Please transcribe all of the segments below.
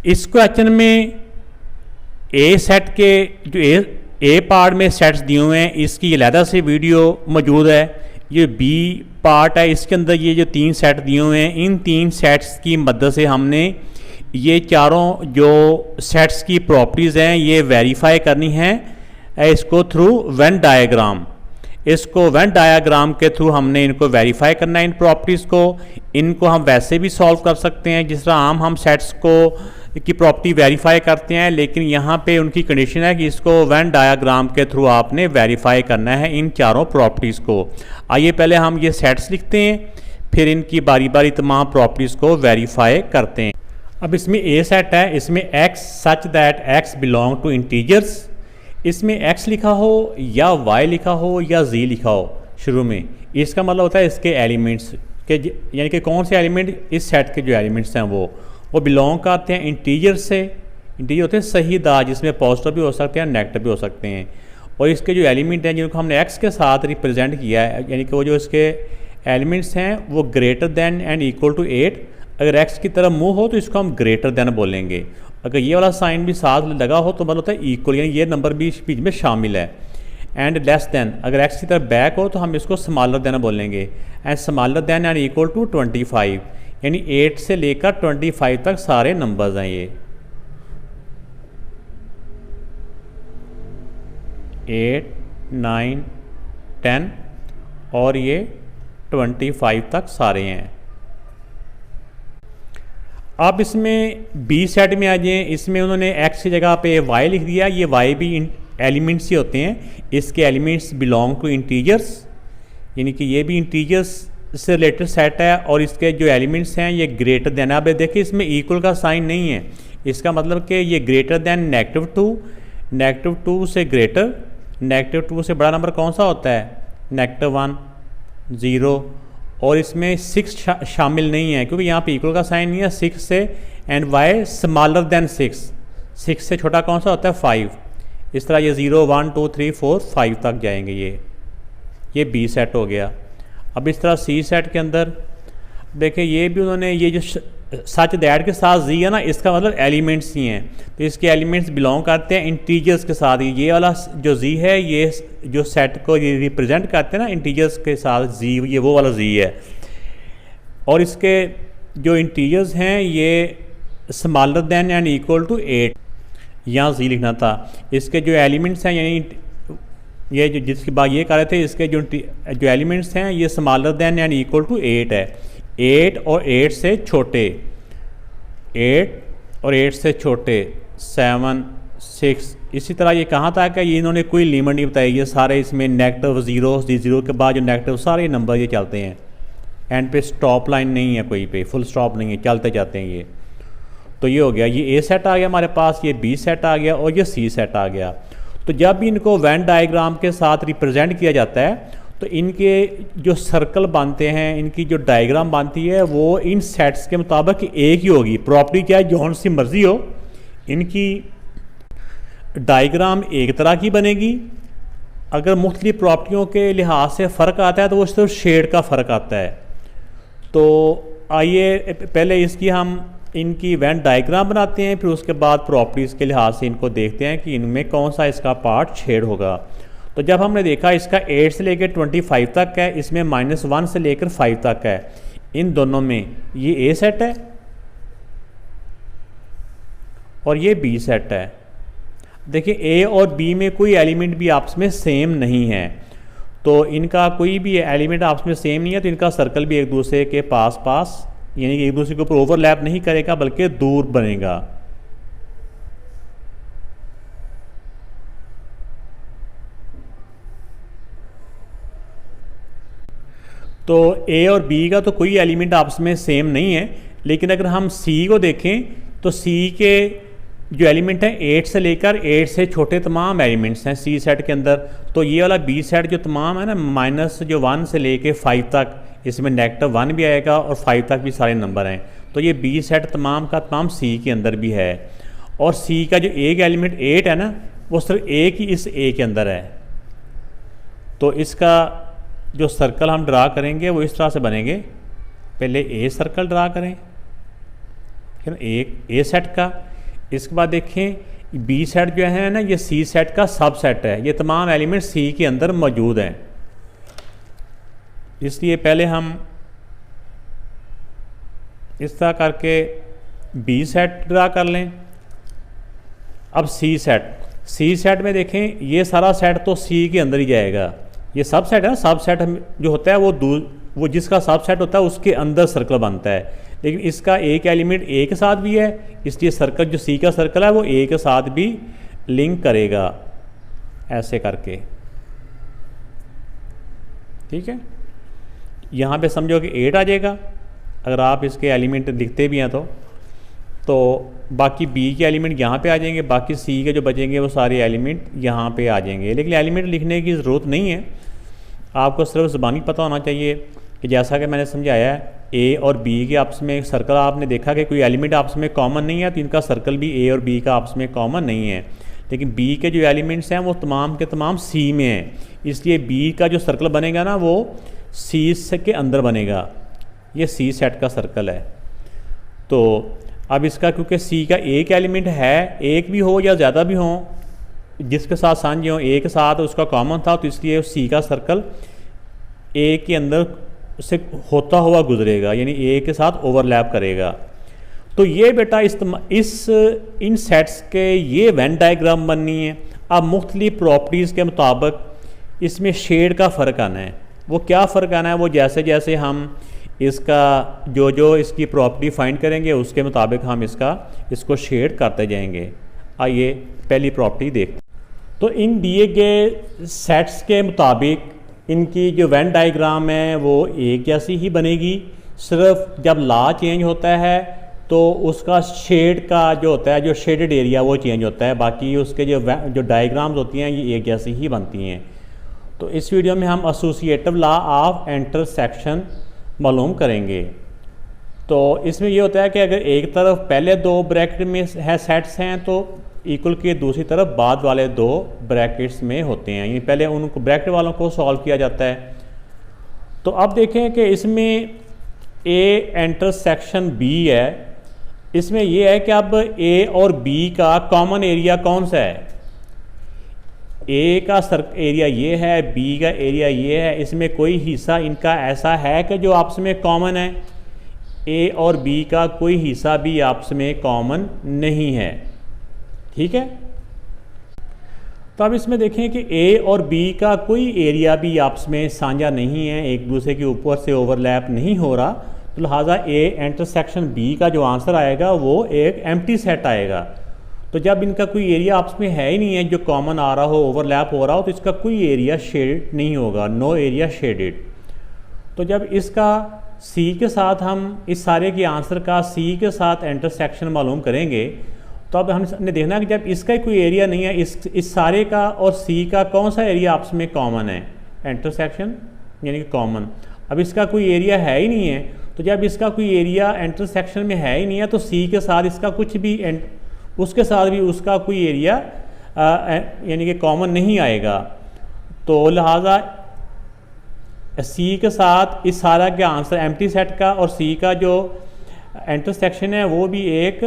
इस क्वेश्चन में ए सेट के जो ए पार्ट में सेट्स दिए हुए हैं इसकी अलहदा से वीडियो मौजूद है। ये बी पार्ट है, इसके अंदर ये जो 3 सेट दिए हुए हैं, इन 3 सेट्स की मदद से हमने ये चारों जो सेट्स की प्रॉपर्टीज़ हैं ये वेरीफाई करनी है इसको थ्रू वेन डायग्राम। इसको वेन डायग्राम के थ्रू हमने इनको वेरीफाई करना है इन प्रॉपर्टीज़ को। इनको हम वैसे भी सॉल्व कर सकते हैं जिस तरह आम हम सेट्स को की प्रॉपर्टी वेरीफाई करते हैं, लेकिन यहाँ पे उनकी कंडीशन है कि इसको वेन डायग्राम के थ्रू आपने वेरीफाई करना है इन चारों प्रॉपर्टीज़ को। आइए पहले हम ये सेट्स लिखते हैं, फिर इनकी बारी बारी तमाम प्रॉपर्टीज़ को वेरीफाई करते हैं। अब इसमें ए सेट है, इसमें x such that x belong to integers. इसमें x लिखा हो या y लिखा हो या z लिखा हो शुरू में, इसका मतलब होता है इसके एलिमेंट्स के, यानी कि कौन से एलिमेंट, इस सेट के जो एलिमेंट्स हैं वो बिलोंग करते हैं इंटीजर से। इंटीजर होते हैं सही दार जिसमें पॉजिटिव भी हो सकते हैं नेगेटिव भी हो सकते हैं। और इसके जो एलिमेंट हैं जिनको हमने x के साथ रिप्रेजेंट किया है, यानी कि वो जो इसके एलिमेंट्स हैं वो greater than and equal to 8। अगर x की तरफ मुँह हो तो इसको हम ग्रेटर दैन बोलेंगे। अगर ये वाला साइन भी साथ लगा हो तो मतलब होता है इक्वल, यानी ये नंबर भी बीच में शामिल है। एंड लेस दैन, अगर x की तरफ बैक हो तो हम इसको स्मॉलर दैन बोलेंगे। And smaller than and equal to 25, यानी 8 से लेकर 25 तक सारे नंबर्स हैं ये। 8, 9, 10 और ये 25 तक सारे हैं। अब इसमें बी सेट में आ जाएँ, इसमें उन्होंने x की जगह पे y लिख दिया। ये y भी एलिमेंट्स ही होते हैं, इसके एलिमेंट्स बिलोंग टू इंटीजर्स, यानी कि ये भी इंटीजर्स से रिलेटेड सेट है और इसके जो एलिमेंट्स हैं ये ग्रेटर देन। अब देखिए इसमें इक्वल का साइन नहीं है, इसका मतलब कि ये ग्रेटर देन -2, -2 से ग्रेटर, -2 से बड़ा नंबर कौन सा होता है, -1, 0। और इसमें 6 शामिल नहीं है क्योंकि यहाँ पे इक्वल का साइन नहीं है 6 से। एंड y स्मॉलर देन 6, 6 से छोटा कौन सा होता है 5। इस तरह ये 0, 1, 2, 3, 4, 5 तक जाएंगे। ये बी सेट हो गया। अब इस तरह सी सेट के अंदर देखिए ये भी उन्होंने ये जो सच दैट के साथ जी है ना, इसका मतलब एलिमेंट्स ही हैं, तो इसके एलिमेंट्स बिलोंग करते हैं इंटीजर्स के साथ। ये वाला जो जी है ये जो सेट को ये रिप्रेजेंट करते हैं ना इंटीजर्स के साथ, जी ये वो वाला जी है। और इसके जो इंटीजर्स हैं ये smaller than and equal to 8, यहाँ जी लिखना था। इसके जो एलिमेंट्स हैं यानी ये जो जिसकी बात ये कर रहे थे, इसके जो एलिमेंट्स हैं ये smaller than and equal to 8 है। 8 और 8 से छोटे, 8 और 8 से छोटे 7, 6। इसी तरह ये कहाँ तक है, ये इन्होंने कोई लिमिट नहीं बताई। ये सारे इसमें नेगेटिव 0 के बाद जो नेगेटिव सारे नंबर ये चलते हैं। एंड पे स्टॉप लाइन नहीं है, कोई पे फुल स्टॉप नहीं है, चलते जाते हैं ये। तो ये हो गया, ये ए सेट आ गया हमारे पास, ये बी सेट आ गया और ये सी सेट आ गया। तो जब भी इनको वेन डायग्राम के साथ रिप्रेजेंट किया जाता है तो इनके जो सर्कल बनते हैं, इनकी जो डायग्राम बनती है वो इन सेट्स के मुताबिक एक ही होगी। प्रॉपर्टी क्या है, जौन सी मर्जी हो, इनकी डायग्राम एक तरह की बनेगी। अगर मुख्तलिफ प्रॉपर्टियों के लिहाज से फ़र्क आता है तो वो सिर्फ शेड का फ़र्क आता है। तो आइए पहले इसकी हम इनकी वेन डायग्राम बनाते हैं, फिर उसके बाद प्रॉपर्टीज़ के लिहाज से इनको देखते हैं कि इनमें कौन सा इसका पार्ट शेड होगा। तो जब हमने देखा इसका 8 से लेकर 25 तक है, इसमें -1 से लेकर 5 तक है, इन दोनों में ये ए सेट है और ये बी सेट है। देखिए ए और बी में कोई एलिमेंट भी आपस में सेम नहीं है, तो इनका कोई भी एलिमेंट आपस में सेम नहीं है, तो इनका सर्कल भी एक दूसरे के पास यानी कि एक दूसरे के ऊपर ओवरलैप नहीं करेगा बल्कि दूर बनेगा। तो ए और बी का तो कोई एलिमेंट आपस में सेम नहीं है, लेकिन अगर हम सी को देखें तो सी के जो एलिमेंट हैं 8 से लेकर 8 से छोटे तमाम एलिमेंट्स हैं सी सेट के अंदर। तो ये वाला बी सेट जो तमाम है ना, -1 से लेकर 5 तक, इसमें -1 भी आएगा और 5 तक भी सारे नंबर हैं। तो ये बी सेट तमाम का तमाम सी के अंदर भी है। और सी का जो एक एलिमेंट 8 है ना, वो सिर्फ एक ही इस ए के अंदर है। तो इसका जो सर्कल हम ड्रा करेंगे वो इस तरह से बनेंगे। पहले ए सर्कल ड्रा करें, है ना, एक ए सेट का। इसके बाद देखें बी सेट जो है ना, ये सी सेट का सब सेट है, ये तमाम एलिमेंट सी के अंदर मौजूद हैं। इसलिए पहले हम इस तरह करके बी सेट ड्रा कर लें। अब सी सेट में देखें ये सारा सेट तो सी के अंदर ही जाएगा, ये सब सेट है ना, सब सेट जो होता है वो जिसका सब सेट होता है उसके अंदर सर्कल बनता है, लेकिन इसका एक एलिमेंट ए के साथ भी है, इसलिए सर्कल जो सी का सर्कल है वो ए के साथ भी लिंक करेगा, ऐसे करके। ठीक है, यहाँ पे समझो कि 8 आ जाएगा अगर आप इसके एलिमेंट लिखते भी हैं तो बाकी बी के एलिमेंट यहाँ पे आ जाएंगे, बाकी सी के जो बचेंगे वो सारे एलिमेंट यहाँ पे आ जाएंगे। लेकिन एलिमेंट लिखने की ज़रूरत नहीं है, आपको सिर्फ ज़बानी पता होना चाहिए कि जैसा कि मैंने समझाया है ए और बी के आपस में सर्कल आपने देखा कि कोई एलिमेंट आपस में कॉमन नहीं है, तो इनका सर्कल भी ए और बी का आपस में कॉमन नहीं है। लेकिन बी के जो एलिमेंट्स हैं वो तमाम के तमाम सी में हैं, इसलिए बी का जो सर्कल बनेगा ना वो सी के अंदर बनेगा, ये सी सेट का सर्कल है। तो अब इसका क्योंकि सी का एक एलिमेंट है, एक भी हो या ज़्यादा भी हो, जिसके साथ साझे हो, एक साथ उसका कॉमन था, तो इसलिए सी का सर्कल ए के अंदर से होता हुआ गुजरेगा, यानी ए के साथ ओवरलैप करेगा। तो ये बेटा इन सेट्स के ये वेन डायग्राम बननी है। अब मुख्तलिफ प्रॉपर्टीज़ के मुताबिक इसमें शेड का फ़र्क आना है। वो क्या फ़र्क आना है, वो जैसे जैसे हम इसका जो इसकी प्रॉपर्टी फाइंड करेंगे उसके मुताबिक हम इसको शेड करते जाएंगे। आइए पहली प्रॉपर्टी देखते हैं। तो इन दिए गए सेट्स के मुताबिक इनकी जो वेन डायग्राम है वो एक जैसी ही बनेगी, सिर्फ जब ला चेंज होता है तो उसका शेड का जो होता है, जो शेडेड एरिया वो चेंज होता है, बाकी उसके जो डायग्राम्स होती हैं ये एक जैसी ही बनती हैं। तो इस वीडियो में हम एसोसिएटिव लॉ ऑफ इंटरसेक्शन मालूम करेंगे। तो इसमें ये होता है कि अगर एक तरफ पहले दो ब्रैकेट में है सेट्स हैं तो इक्वल के दूसरी तरफ बाद वाले दो ब्रैकेट्स में होते हैं, यानी पहले उनको ब्रैकेट वालों को सॉल्व किया जाता है। तो अब देखें कि इसमें ए इंटरसेक्शन बी है, इसमें यह है कि अब ए और बी का कॉमन एरिया कौन सा है। ए का एरिया ये है, बी का एरिया ये है, इसमें कोई हिस्सा इनका ऐसा है कि जो आपस में कॉमन है। ए और बी का कोई हिस्सा भी आपस में कॉमन नहीं है। ठीक है, तो अब इसमें देखें कि ए और बी का कोई एरिया भी आपस में साझा नहीं है, एक दूसरे के ऊपर से ओवरलैप नहीं हो रहा, तो लिहाजा ए इंटरसेक्शन बी का जो आंसर आएगा वो एक एम्प्टी सेट आएगा। तो जब इनका कोई एरिया आपस में है ही नहीं है जो कॉमन आ रहा हो, ओवरलैप हो रहा हो, तो इसका कोई एरिया शेड नहीं होगा, नो एरिया शेडेड। तो जब इसका सी के साथ हम इस सारे के आंसर का सी के साथ इंटरसेक्शन मालूम करेंगे, तो अब हमने देखना है कि जब इसका कोई एरिया नहीं है, इस सारे का और सी का कौन सा एरिया आपस में कॉमन है, इंटरसेक्शन यानी कि कॉमन। अब इसका कोई एरिया है ही नहीं है, तो जब इसका कोई एरिया इंटरसेक्शन में है ही नहीं है तो सी के साथ इसका कुछ भी उसके साथ भी उसका कोई एरिया यानी कि कॉमन नहीं आएगा। तो लिहाजा सी के साथ इस सारा के आंसर एम्प्टी सेट का और सी का जो इंटरसेक्शन है वो भी एक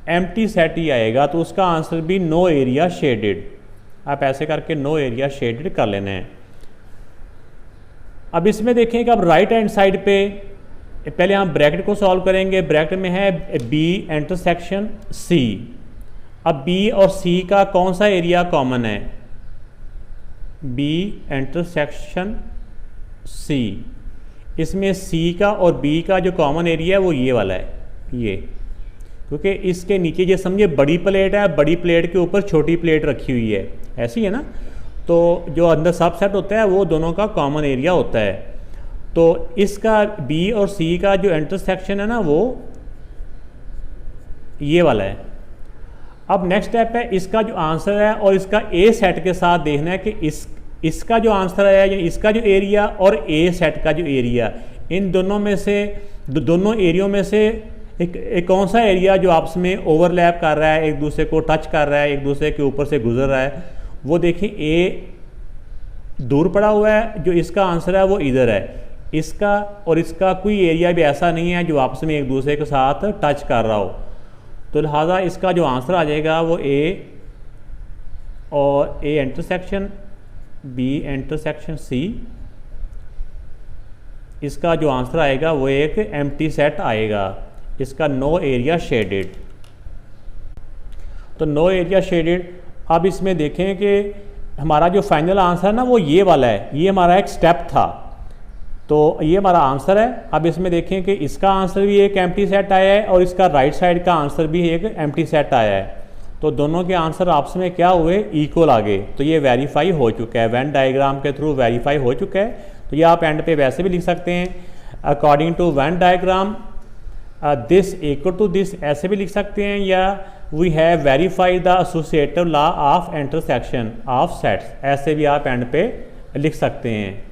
एम्प्टी सेट ही आएगा, तो उसका आंसर भी नो एरिया शेडेड। आप ऐसे करके नो एरिया शेडेड कर लेना है। अब इसमें देखें कि अब राइट हैंड साइड पे पहले हम ब्रैकेट को सॉल्व करेंगे। ब्रैकेट में है बी इंटरसेक्शन सी। अब बी और सी का कौन सा एरिया कॉमन है, बी इंटरसेक्शन सी। इसमें सी का और बी का जो कॉमन एरिया है वो ये वाला है, ये, क्योंकि इसके नीचे जो समझे बड़ी प्लेट है, बड़ी प्लेट के ऊपर छोटी प्लेट रखी हुई है, ऐसी है ना। तो जो अंदर सब सेट होता है वो दोनों का कॉमन एरिया होता है। तो इसका बी और सी का जो इंटरसेक्शन है ना वो ये वाला है। अब नेक्स्ट स्टेप है इसका जो आंसर है और इसका ए सेट के साथ देखना है कि इसका जो आंसर है यानी इसका जो एरिया और ए सेट का जो एरिया, इन दोनों में से दोनों एरियो में से एक कौन सा एरिया जो आपस में ओवरलैप कर रहा है, एक दूसरे को टच कर रहा है, एक दूसरे के ऊपर से गुजर रहा है। वो देखिए ए दूर पड़ा हुआ है, जो इसका आंसर है वो इधर है। इसका और इसका कोई एरिया भी ऐसा नहीं है जो आपस में एक दूसरे के साथ टच कर रहा हो। तो लिहाजा इसका जो आंसर आ जाएगा वो ए और A intersection B intersection C, इसका जो आंसर आएगा वो एक एम्प्टी सेट आएगा। इसका नो एरिया शेडेड। तो नो एरिया शेडेड। अब इसमें देखें कि हमारा जो फाइनल आंसर है ना वो ये वाला है, ये हमारा एक स्टेप था, तो ये हमारा आंसर है। अब इसमें देखें कि इसका आंसर भी एक एम्प्टी सेट आया है और इसका राइट साइड का आंसर भी एक एम्प्टी सेट आया है। तो दोनों के आंसर आपस में क्या हुए, इक्वल आ गए। तो ये वेरीफाई हो चुका है, वेन डायग्राम के थ्रू वेरीफाई हो चुका है। तो ये आप एंड पे वैसे भी लिख सकते हैं, according to Venn diagram this equal to this, ऐसे भी लिख सकते हैं, या we have verified the associative law of intersection of sets, ऐसे भी आप एंड पे लिख सकते हैं।